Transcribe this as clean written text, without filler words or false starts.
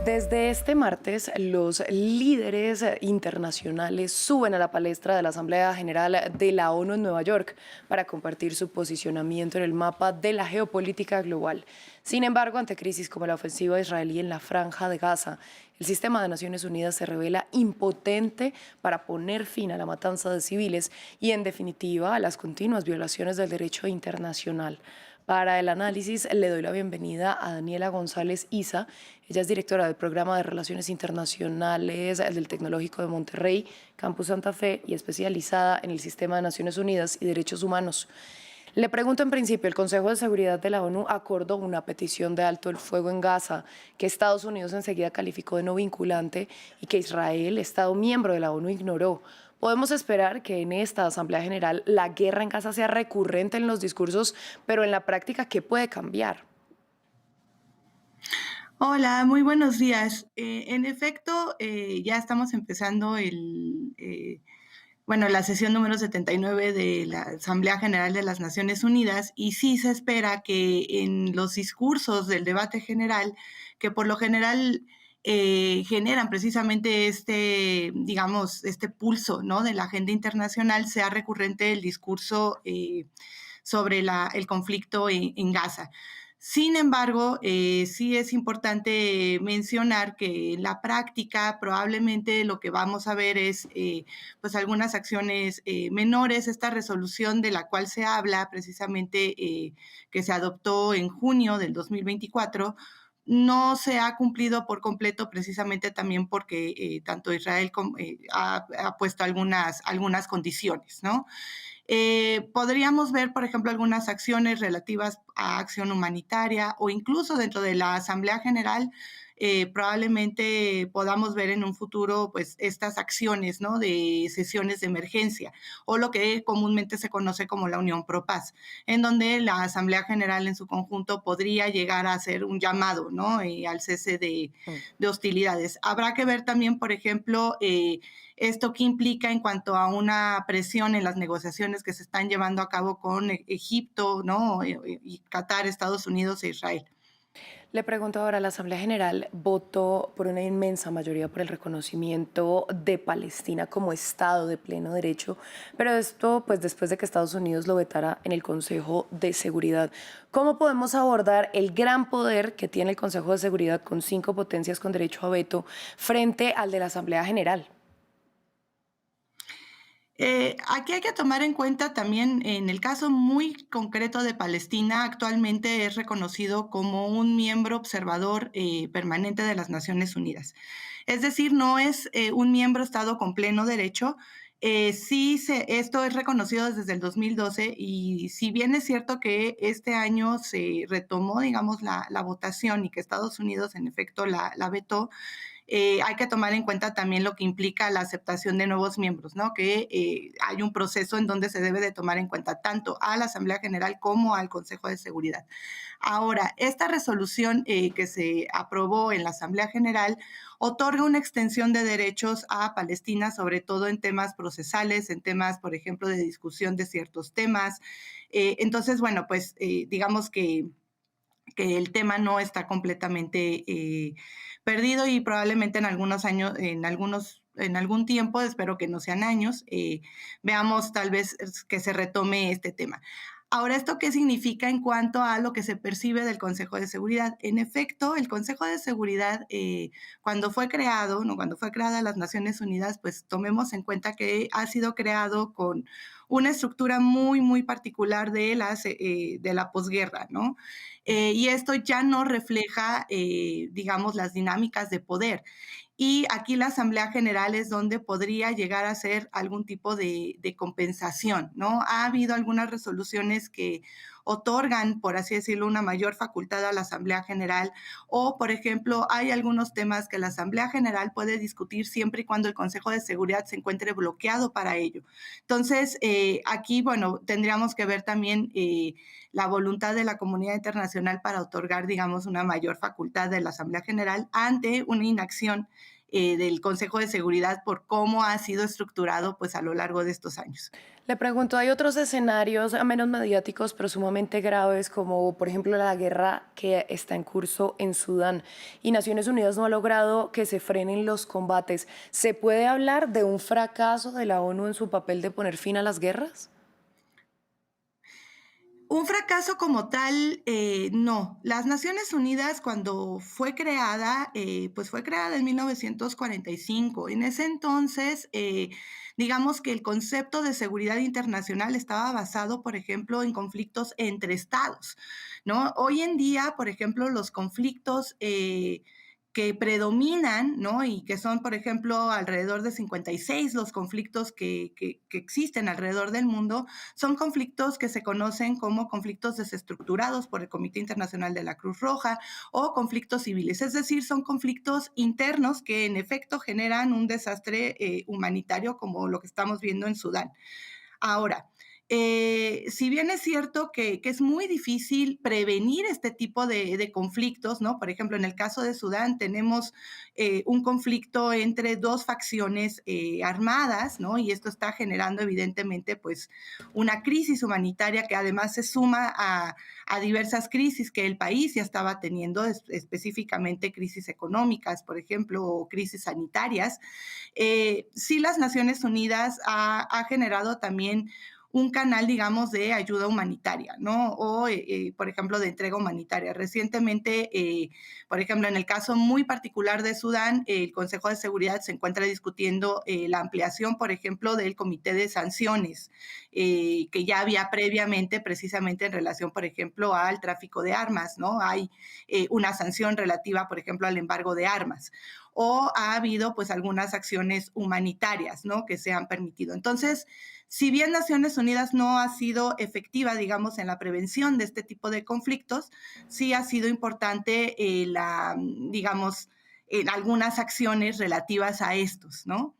Desde este martes, los líderes internacionales suben a la palestra de la Asamblea General de la ONU en Nueva York para compartir su posicionamiento en el mapa de la geopolítica global. Sin embargo, ante crisis como la ofensiva israelí en la Franja de Gaza, el sistema de Naciones Unidas se revela impotente para poner fin a la matanza de civiles y, en definitiva, a las continuas violaciones del derecho internacional. Para el análisis le doy la bienvenida a Daniela González Isa. Ella es directora del Programa de Relaciones Internacionales del Tecnológico de Monterrey, Campus Santa Fe, y especializada en el Sistema de Naciones Unidas y Derechos Humanos. Le pregunto en principio, el Consejo de Seguridad de la ONU acordó una petición de alto el fuego en Gaza, que Estados Unidos enseguida calificó de no vinculante y que Israel, Estado miembro de la ONU, ignoró. Podemos esperar que en esta Asamblea General la guerra en Gaza sea recurrente en los discursos, pero en la práctica, ¿qué puede cambiar? Hola, muy buenos días. En efecto, ya estamos empezando la sesión número 79 de la Asamblea General de las Naciones Unidas y sí se espera que en los discursos del debate general, que por lo general generan precisamente este pulso, ¿no?, de la agenda internacional, sea recurrente el discurso sobre el conflicto en Gaza. Sin embargo, sí es importante mencionar que en la práctica probablemente lo que vamos a ver es pues algunas acciones menores. Esta resolución de la cual se habla precisamente que se adoptó en junio del 2024 no se ha cumplido por completo precisamente también porque tanto Israel ha puesto algunas condiciones, ¿no? Podríamos ver, por ejemplo, algunas acciones relativas a acción humanitaria o incluso dentro de la Asamblea General, probablemente podamos ver en un futuro pues estas acciones, ¿no?, de sesiones de emergencia o lo que comúnmente se conoce como la Unión Pro Paz, en donde la Asamblea General en su conjunto podría llegar a hacer un llamado, ¿no?, al cese de hostilidades. Habrá que ver también, por ejemplo, esto que implica en cuanto a una presión en las negociaciones que se están llevando a cabo con Egipto, ¿no?, y Qatar, Estados Unidos e Israel. Le pregunto ahora, la Asamblea General votó por una inmensa mayoría por el reconocimiento de Palestina como Estado de pleno derecho, pero esto pues después de que Estados Unidos lo vetara en el Consejo de Seguridad. ¿Cómo podemos abordar el gran poder que tiene el Consejo de Seguridad con 5 potencias con derecho a veto frente al de la Asamblea General? Aquí hay que tomar en cuenta también, en el caso muy concreto de Palestina, actualmente es reconocido como un miembro observador permanente de las Naciones Unidas. Es decir, no es un miembro Estado con pleno derecho. Esto es reconocido desde el 2012 y si bien es cierto que este año se retomó, digamos, la votación y que Estados Unidos en efecto la vetó, hay que tomar en cuenta también lo que implica la aceptación de nuevos miembros, ¿no?, que hay un proceso en donde se debe de tomar en cuenta tanto a la Asamblea General como al Consejo de Seguridad. Ahora, esta resolución que se aprobó en la Asamblea General otorga una extensión de derechos a Palestina, sobre todo en temas procesales, en temas, por ejemplo, de discusión de ciertos temas. Entonces, bueno, pues digamos que el tema no está completamente perdido y probablemente en algunos años, en algún tiempo, espero que no sean años, veamos tal vez que se retome este tema. Ahora, ¿esto qué significa en cuanto a lo que se percibe del Consejo de Seguridad? En efecto, el Consejo de Seguridad, cuando fue creado, ¿no?, cuando fue creada las Naciones Unidas, pues tomemos en cuenta que ha sido creado con una estructura muy, muy particular de la posguerra, ¿no? Y esto ya no refleja, digamos, las dinámicas de poder. Y aquí la Asamblea General es donde podría llegar a ser algún tipo de compensación, ¿no? Ha habido algunas resoluciones que otorgan, por así decirlo, una mayor facultad a la Asamblea General o, por ejemplo, hay algunos temas que la Asamblea General puede discutir siempre y cuando el Consejo de Seguridad se encuentre bloqueado para ello. Entonces, aquí, bueno, tendríamos que ver también la voluntad de la comunidad internacional para otorgar, digamos, una mayor facultad de la Asamblea General ante una inacción del Consejo de Seguridad por cómo ha sido estructurado pues a lo largo de estos años. Le pregunto, hay otros escenarios menos mediáticos, pero sumamente graves, como por ejemplo la guerra que está en curso en Sudán y Naciones Unidas no ha logrado que se frenen los combates. ¿Se puede hablar de un fracaso de la ONU en su papel de poner fin a las guerras? Un fracaso como tal, no. Las Naciones Unidas, cuando fue creada, pues fue creada en 1945. En ese entonces, digamos que el concepto de seguridad internacional estaba basado, por ejemplo, en conflictos entre estados, ¿no? Hoy en día, por ejemplo, los conflictos que predominan, ¿no? Y que son, por ejemplo, alrededor de 56 los conflictos que existen alrededor del mundo, son conflictos que se conocen como conflictos desestructurados por el Comité Internacional de la Cruz Roja o conflictos civiles, es decir, son conflictos internos que en efecto generan un desastre humanitario como lo que estamos viendo en Sudán. Ahora, si bien es cierto que es muy difícil prevenir este tipo de conflictos, ¿no? Por ejemplo, en el caso de Sudán tenemos un conflicto entre dos facciones armadas, ¿no? Y esto está generando evidentemente pues una crisis humanitaria que además se suma a diversas crisis que el país ya estaba teniendo, específicamente crisis económicas, por ejemplo, o crisis sanitarias. Sí, las Naciones Unidas ha generado también un canal, digamos, de ayuda humanitaria, ¿no? O, por ejemplo, de entrega humanitaria. Recientemente, por ejemplo, en el caso muy particular de Sudán, el Consejo de Seguridad se encuentra discutiendo la ampliación, por ejemplo, del Comité de Sanciones, que ya había previamente, precisamente en relación, por ejemplo, al tráfico de armas, ¿no? Hay una sanción relativa, por ejemplo, al embargo de armas. O ha habido, pues, algunas acciones humanitarias, ¿no? Que se han permitido. Entonces, si bien Naciones Unidas no ha sido efectiva, digamos, en la prevención de este tipo de conflictos, sí ha sido importante digamos, en algunas acciones relativas a estos, ¿no?